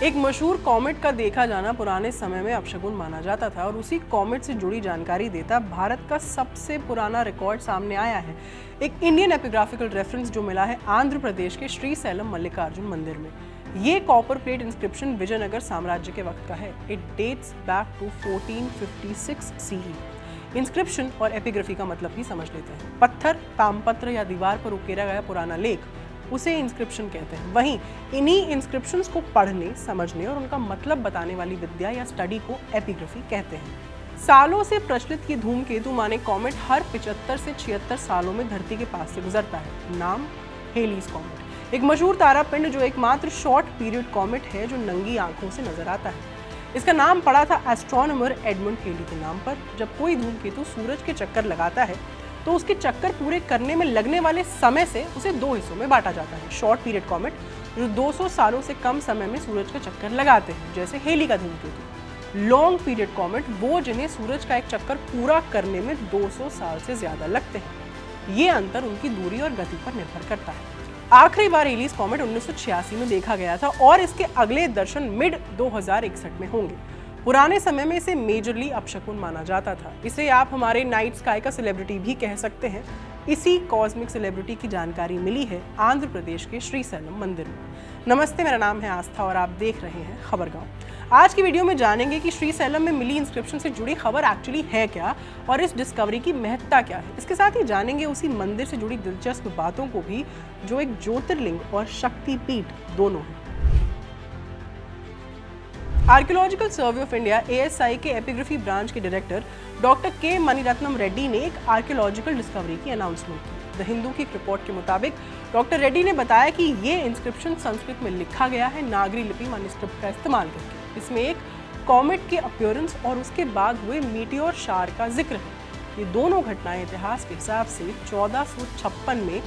एक मशहूर कॉमेट का देखा जाना पुराने समय में अपशगुन माना जाता था और उसी कॉमेट से जुड़ी जानकारी देता भारत का सबसे पुराना रिकॉर्ड सामने आया है। एक इंडियन एपिग्राफिकल रेफरेंस जो मिला है आंध्र प्रदेश के श्रीशैलम मल्लिकार्जुन मंदिर में। ये कॉपर प्लेट इंस्क्रिप्शन विजयनगर साम्राज्य के वक्त का है। It dates back to 1456 CE। Inscription और एपिग्राफी का मतलब ही समझ लेते हैं। पत्थर, तामपत्र या दीवार पर उकेरा गया पुराना लेख उसे इंस्क्रिप्शन कहते हैं। वहीं इन्हीं इंस्क्रिप्शंस को पढ़ने, समझने और उनका मतलब बताने वाली विद्या या स्टडी को एपिग्राफी कहते हैं। सालों से प्रचलित ये धूमकेतु माने कॉमेट हर 75 से 76 सालों में धरती के पास से गुजरता है। नाम हेलीज कॉमेट, एक मशहूर तारा पिंड जो एकमात्र शॉर्ट पीरियड कॉमेट है जो नंगी आंखों से नजर आता है। इसका नाम पड़ा था एस्ट्रोनॉमर एडमंड हेली के नाम पर। जब कोई धूमकेतु सूरज के चक्कर लगाता है तो उसके चक्कर पूरे करने में लगने वाले समय से उसे दो हिस्सों में बांटा जाता है। शॉर्ट पीरियड कॉमेट जो 200 सालों से कम समय में सूरज का चक्कर लगाते हैं, जैसे हेली का धूमकेतु। लॉन्ग पीरियड कॉमेट वो जिन्हें सूरज का एक चक्कर पूरा करने में 200 साल से ज्यादा लगते हैं। ये अंतर उनकी दूरी और गति पर निर्भर करता है। आखिरी बार हेलीज कॉमेट 1986 में देखा गया था और इसके अगले दर्शन मिड 2061 में होंगे। पुराने समय में इसे मेजरली अपशकुन माना जाता था। इसे आप हमारे नाइट स्काई का सेलिब्रिटी भी कह सकते हैं। इसी कॉस्मिक सेलिब्रिटी की जानकारी मिली है आंध्र प्रदेश के श्रीशैलम मंदिर में। नमस्ते, मेरा नाम है आस्था और आप देख रहे हैं खबरगांव। आज की वीडियो में जानेंगे कि श्रीशैलम में मिली इंस्क्रिप्शन से जुड़ी खबर एक्चुअली है क्या और इस डिस्कवरी की महत्ता क्या है। इसके साथ ही जानेंगे उसी मंदिर से जुड़ी दिलचस्प बातों को भी जो एक ज्योतिर्लिंग और शक्तिपीठ दोनों है। Archaeological survey of India ASI के एपिग्राफी ब्रांच के डायरेक्टर डॉक्टर के मणिरत्नम रेड्डी ने एक आर्कियोलॉजिकल डिस्कवरी की अनाउंसमेंट की। द हिंदू की रिपोर्ट के मुताबिक डॉक्टर रेड्डी ने बताया कि ये इंस्क्रिप्शन संस्कृत में लिखा गया है नागरी लिपि मैन्युस्क्रिप्ट का इस्तेमाल करके। इसमें एक कॉमेट के अपीयरेंस और उसके बाद हुए मीटियोर शार का जिक्र है। ये दोनों घटनाएं इतिहास के हिसाब से 1456 में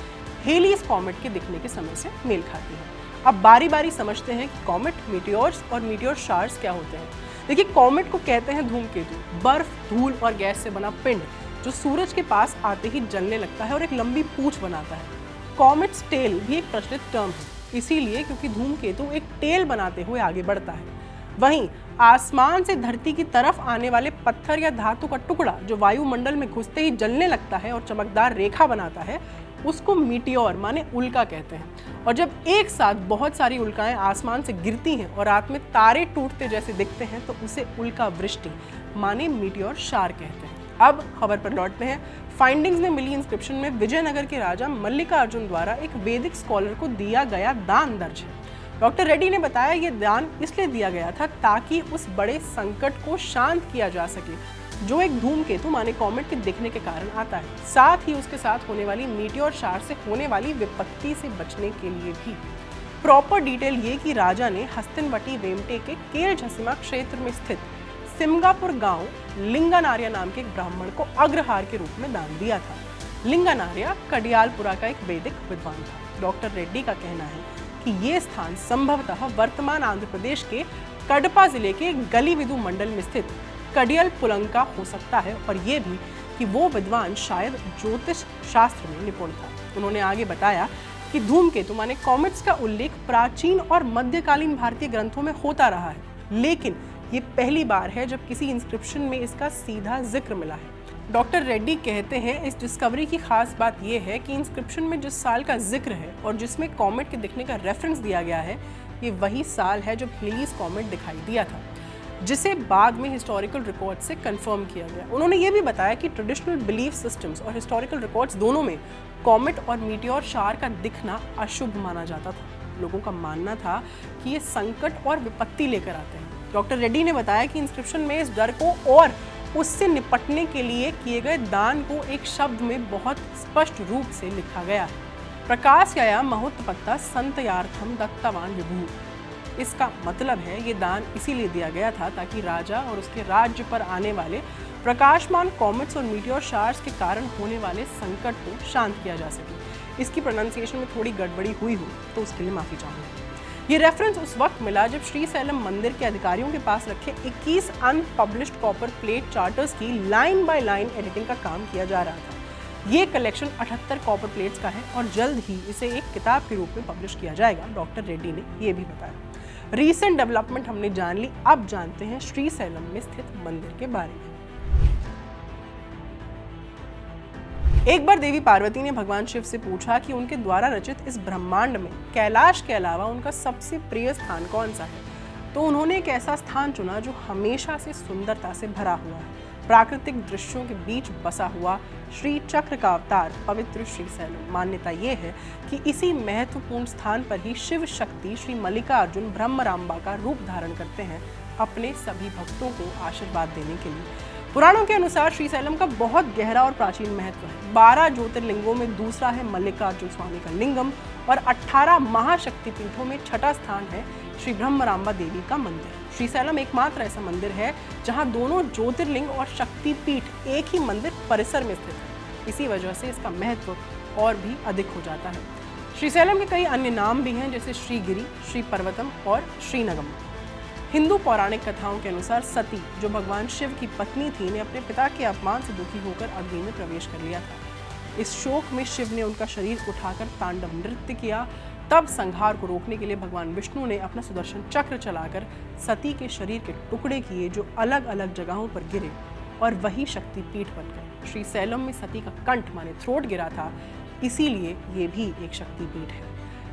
हेलीज कॉमेट के दिखने के समय से मेल खाती है। अब बारी बारी समझते हैं कि कॉमेट, मीटियोर्स और मीटियोर शार्स क्या होते हैं। देखिए, कॉमेट को कहते हैं धूमकेतु, बर्फ, धूल और गैस से बना पिंड जो सूरज के पास आते ही जलने लगता है और एक लंबी पूंछ बनाता है। कॉमेट्स टेल भी एक प्रचलित टर्म है, इसीलिए क्योंकि धूमकेतु एक टेल बनाते हुए आगे बढ़ता है। वहीं आसमान से धरती की तरफ आने वाले पत्थर या धातु का टुकड़ा जो वायुमंडल में घुसते ही जलने लगता है और चमकदार रेखा बनाता है, उसको मीटियोर माने उल्का कहते हैं। और जब एक साथ बहुत सारी उल्काएं आसमान से गिरती हैं और रात में तारे टूटते जैसे दिखते हैं तो उसे उल्का वृष्टि माने मीटियोर शार कहते हैं। अब खबर पर लौटते हैं। फाइंडिंग्स में मिली इंस्क्रिप्शन में विजयनगर के राजा मल्लिकार्जुन द्वारा एक वैदिक स्कॉलर को दिया गया दान दर्ज है। डॉक्टर रेड्डी ने बताया ये दान इसलिए दिया गया था ताकि उस बड़े संकट को शांत किया जा सके जो एक धूमकेतु माने कॉमेट के दिखने के कारण आता है, साथ ही उसके साथ होने वाली मीटियोर शार से होने वाली विपत्ति से बचने के लिए भी। प्रॉपर डिटेल ये कि राजा ने हस्तिनवटी वेमटे के केल झसीमा क्षेत्र में स्थित सिमगापुर गांव लिंगानार्या नाम के एक ब्राह्मण को अग्रहार के रूप में दान दिया था। लिंगानार्या कडियालपुरा का एक वैदिक विद्वान था। डॉक्टर रेड्डी का कहना है कि ये स्थान संभवतः वर्तमान आंध्र प्रदेश के कडपा जिले के गलीविदु मंडल में स्थित कडियालपुरंका हो सकता है और ये भी कि वो विद्वान शायद ज्योतिष शास्त्र में निपुण था। उन्होंने आगे बताया कि धूमकेतु माने कॉमेट्स का उल्लेख प्राचीन और मध्यकालीन भारतीय ग्रंथों में होता रहा है, लेकिन ये पहली बार है जब किसी इंस्क्रिप्शन में इसका सीधा जिक्र मिला है। डॉक्टर रेड्डी कहते हैं इस डिस्कवरी की खास बात यह है कि इंस्क्रिप्शन में जिस साल का जिक्र है और जिसमें कॉमेट के दिखने का रेफरेंस दिया गया है, ये वही साल है जब हेलीज कॉमेट दिखाई दिया था, जिसे बाद में हिस्टोरिकल रिकॉर्ड से कंफर्म किया गया। उन्होंने ये भी बताया कि ट्रेडिशनल बिलीफ सिस्टम्स और हिस्टोरिकल रिकॉर्ड्स दोनों में कॉमेट और मीटियोर शार का दिखना अशुभ माना जाता था। लोगों का मानना था कि ये संकट और विपत्ति लेकर आते हैं। डॉक्टर रेड्डी ने बताया कि इंस्क्रिप्शन में इस डर को और उससे निपटने के लिए किए गए दान को एक शब्द में बहुत स्पष्ट रूप से लिखा गया है। प्रकाशया महोत्पत्ता संतयार्थम दत्तवान विभू। इसका मतलब है ये दान इसीलिए दिया गया था ताकि राजा और उसके राज्य पर आने वाले प्रकाशमान कॉमेट्स और मीटियोर शार्स के कारण होने वाले संकट को शांत किया जा सके। इसकी प्रोनाउंसिएशन में थोड़ी गड़बड़ी हुई हो तो उसके लिए माफी चाहूँगा। ये रेफरेंस उस वक्त मिला जब श्रीशैलम मंदिर के अधिकारियों के पास रखे 21 अनपब्लिश्ड कॉपर प्लेट चार्टर्स की लाइन बाय लाइन एडिटिंग का काम किया जा रहा था। ये कलेक्शन 78 कॉपर प्लेट्स का है और जल्द ही इसे एक किताब के रूप में पब्लिश किया जाएगा, डॉक्टर रेड्डी ने ये भी बताया। रीसेंट डेवलपमेंट हमने जान ली, अब जानते हैं श्रीशैलम में स्थित मंदिर के बारे में। एक बार देवी पार्वती ने भगवान शिव से पूछा कि उनके द्वारा रचित इस ब्रह्मांड में कैलाश के अलावा उनका सबसे प्रिय स्थान कौन सा है। तो उन्होंने एक ऐसा स्थान चुना जो हमेशा से सुंदरता से भरा हुआ है, प्राकृतिक दृश्यों के बीच बसा हुआ श्री चक्र का अवतार पवित्र श्रीशैलम। मान्यता ये है कि इसी महत्वपूर्ण स्थान पर ही शिव शक्ति श्री मल्लिकार्जुन ब्रह्मरांबा का रूप धारण करते हैं अपने सभी भक्तों को आशीर्वाद देने के लिए। पुराणों के अनुसार श्रीशैलम का बहुत गहरा और प्राचीन महत्व है। 12 ज्योतिर्लिंगों में दूसरा है मल्लिकार्जुन स्वामी का लिंगम और 18 महाशक्तिपीठों में छठा स्थान है श्री ब्रह्मरांबा देवी का मंदिर। श्रीशैलम एकमात्र ऐसा मंदिर है जहां दोनों ज्योतिर्लिंग और शक्तिपीठ एक ही मंदिर परिसर में स्थित है। इसी वजह से इसका महत्व और भी अधिक हो जाता है। श्रीशैलम के कई अन्य नाम भी हैं, जैसे श्रीगिरी, श्री पर्वतम और श्रीनगम। हिंदू पौराणिक कथाओं के अनुसार सती, जो भगवान शिव की पत्नी थी, ने अपने पिता के अपमान से दुखी होकर अग्नि में प्रवेश कर लिया था। इस शोक में शिव ने उनका शरीर उठाकर तांडव नृत्य किया। तब संहार को रोकने के लिए भगवान विष्णु ने अपना सुदर्शन चक्र चलाकर सती के शरीर के टुकड़े किए, जो अलग अलग जगहों पर गिरे और वही शक्तिपीठ बन गए। श्रीशैलम में सती का कंठ माने थ्रोट गिरा था, इसीलिए ये भी एक शक्तिपीठ है।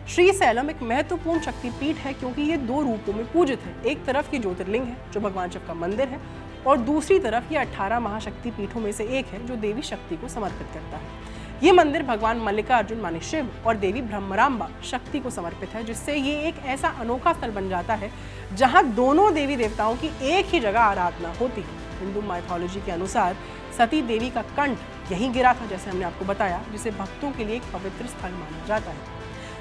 श्रीशैलम एक महत्वपूर्ण शक्तिपीठ है क्योंकि ये 2 रूपों में पूजित है। एक तरफ ये ज्योतिर्लिंग है जो भगवान शिव का मंदिर है, और दूसरी तरफ ये 18 महाशक्तिपीठों में से एक है जो देवी शक्ति को समर्पित करता है। ये मंदिर भगवान मल्लिकार्जुन माने शिव और देवी ब्रह्मरांबा शक्ति को समर्पित है, जिससे ये एक ऐसा अनोखा स्थल बन जाता है जहाँ दोनों देवी देवताओं की एक ही जगह आराधना होती है। हिंदू माइथोलॉजी के अनुसार सती देवी का कंठ यहीं गिरा था, जैसे हमने आपको बताया, जिसे भक्तों के लिए एक पवित्र स्थल माना जाता है।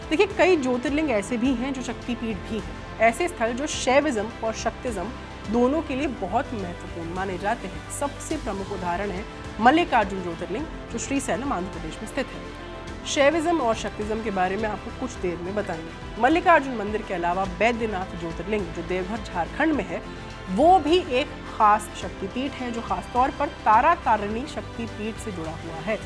देखिए, कई ज्योतिर्लिंग ऐसे भी हैं जो शक्तिपीठ भी हैं, ऐसे स्थल जो शैविज्म और शक्तिज्म दोनों के लिए बहुत महत्वपूर्ण माने जाते हैं। सबसे प्रमुख उदाहरण है मल्लिकार्जुन ज्योतिर्लिंग, जो श्रीशैलम आंध्र प्रदेश में स्थित है। शैविज्म और शक्तिज्म के बारे में आपको कुछ देर में बताएंगे। मल्लिकार्जुन मंदिर के अलावा बैद्यनाथ ज्योतिर्लिंग, जो देवघर झारखंड में है, वो भी एक खास शक्तिपीठ है जो खासतौर पर तारा तारिणी शक्तिपीठ से जुड़ा हुआ है।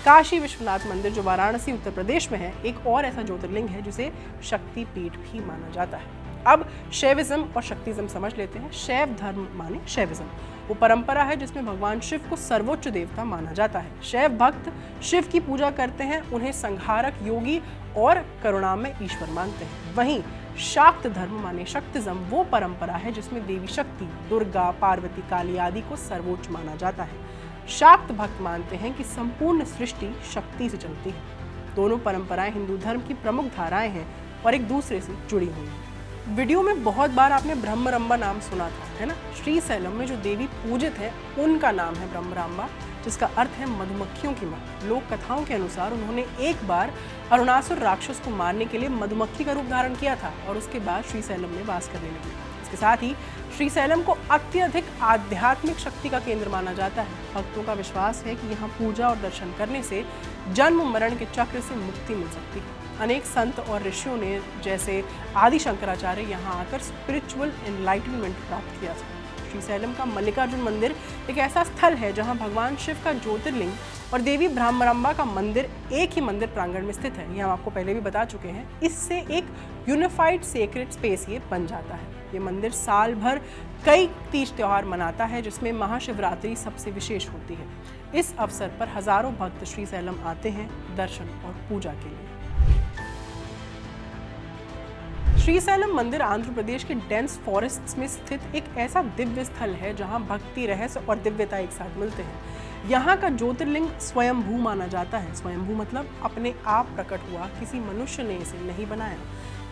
काशी विश्वनाथ मंदिर, जो वाराणसी उत्तर प्रदेश में है, एक और ऐसा ज्योतिर्लिंग है जिसे शक्तिपीठ भी माना जाता है। अब शैविज्म और शक्तिज्म समझ लेते हैं। शैव धर्म माने शैविज्म, वो परंपरा है जिसमें भगवान शिव को सर्वोच्च देवता माना जाता है। शैव भक्त शिव की पूजा करते हैं, उन्हें संहारक, योगी और करुणामय ईश्वर मानते हैं। वहीं शाक्त धर्म माने शक्तिज्म वो परंपरा है जिसमें देवी शक्ति दुर्गा, पार्वती, काली आदि को सर्वोच्च माना जाता है। शाक्त भक्त मानते हैं कि संपूर्ण सृष्टि शक्ति से चलती है। दोनों परंपराएं हिंदू धर्म की प्रमुख धाराएं हैं और एक दूसरे से जुड़ी हुई हैं। वीडियो में बहुत बार आपने ब्रह्मरांबा नाम सुना था, है ना। श्रीशैलम में जो देवी पूजित है उनका नाम है ब्रह्मरांबा, जिसका अर्थ है मधुमक्खियों की मां। लोक कथाओं के अनुसार उन्होंने एक बार अरुणासुर राक्षस को मारने के लिए मधुमक्खी का रूप धारण किया था और उसके बाद श्रीशैलम में वास करने लगी। इसके साथ ही श्रीशैलम को अत्यधिक आध्यात्मिक शक्ति का केंद्र माना जाता है। भक्तों का विश्वास है कि यहाँ पूजा और दर्शन करने से जन्म मरण के चक्र से मुक्ति मिल सकती है। अनेक संत और ऋषियों ने, जैसे आदि शंकराचार्य, यहाँ आकर स्पिरिचुअल एनलाइटनमेंट प्राप्त किया था। श्रीशैलम का मल्लिकार्जुन मंदिर एक ऐसा स्थल है जहाँ भगवान शिव का ज्योतिर्लिंग और देवी ब्रह्मरांबा का मंदिर एक ही मंदिर प्रांगण में स्थित है। ये हम आपको पहले भी बता चुके हैं। इससे एक यूनिफाइड सेक्रेड स्पेस ये बन जाता है। ये मंदिर साल भर कई तीज त्योहार मनाता है, जिसमें महाशिवरात्रि सबसे विशेष होती है। इस अवसर पर हजारों भक्त श्रीशैलम आते हैं दर्शन और पूजा के लिए। श्रीशैलम मंदिर आंध्र प्रदेश के डेंस फॉरेस्ट्स में स्थित एक ऐसा दिव्य स्थल है जहां भक्ति, रहस्य और दिव्यता एक साथ मिलते हैं। यहाँ का ज्योतिर्लिंग स्वयंभू माना जाता है। स्वयंभू मतलब अपने आप प्रकट हुआ, किसी मनुष्य ने इसे नहीं बनाया।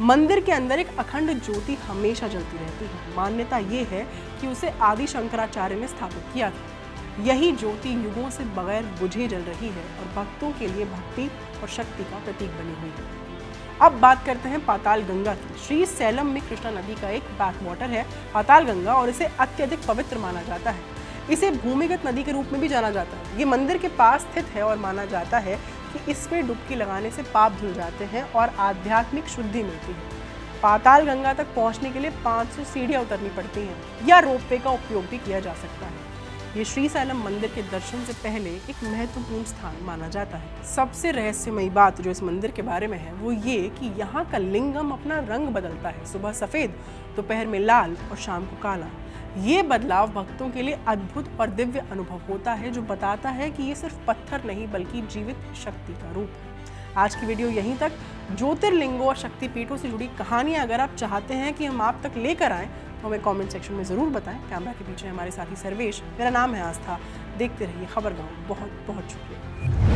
मंदिर के अंदर एक अखंड ज्योति हमेशा जलती रहती है। मान्यता ये है कि उसे आदि शंकराचार्य ने स्थापित किया था। यही ज्योति युगों से बगैर बुझे जल रही है और भक्तों के लिए भक्ति और शक्ति का प्रतीक बनी हुई है। अब बात करते हैं पाताल गंगा की। श्रीशैलम में कृष्णा नदी का एक बैकवाटर है पाताल गंगा, और इसे अत्यधिक पवित्र माना जाता है। इसे भूमिगत नदी के रूप में भी जाना जाता है। ये मंदिर के पास स्थित है और माना जाता है कि इसमें डुबकी लगाने से पाप धुल जाते हैं और आध्यात्मिक शुद्धि मिलती है। पाताल गंगा तक पहुंचने के लिए 500 सीढ़ियां उतरनी पड़ती हैं या रोपवे का उपयोग भी किया जा सकता है। ये श्रीशैलम मंदिर के दर्शन से पहले एक महत्वपूर्ण स्थान माना जाता है। सबसे रहस्यमयी बात जो इस मंदिर के बारे में है वो ये कि यहाँ का लिंगम अपना रंग बदलता है, सुबह सफ़ेद, दोपहर में लाल और शाम को काला। ये बदलाव भक्तों के लिए अद्भुत और दिव्य अनुभव होता है, जो बताता है कि ये सिर्फ पत्थर नहीं बल्कि जीवित शक्ति का रूप है। आज की वीडियो यहीं तक। ज्योतिर्लिंगों और शक्तिपीठों से जुड़ी कहानियां अगर आप चाहते हैं कि हम आप तक लेकर आएँ तो हमें कमेंट सेक्शन में ज़रूर बताएं। कैमरा के पीछे हमारे साथी सर्वेश, मेरा नाम है आस्था। देखते रहिए खबर गाँव। बहुत बहुत शुक्रिया।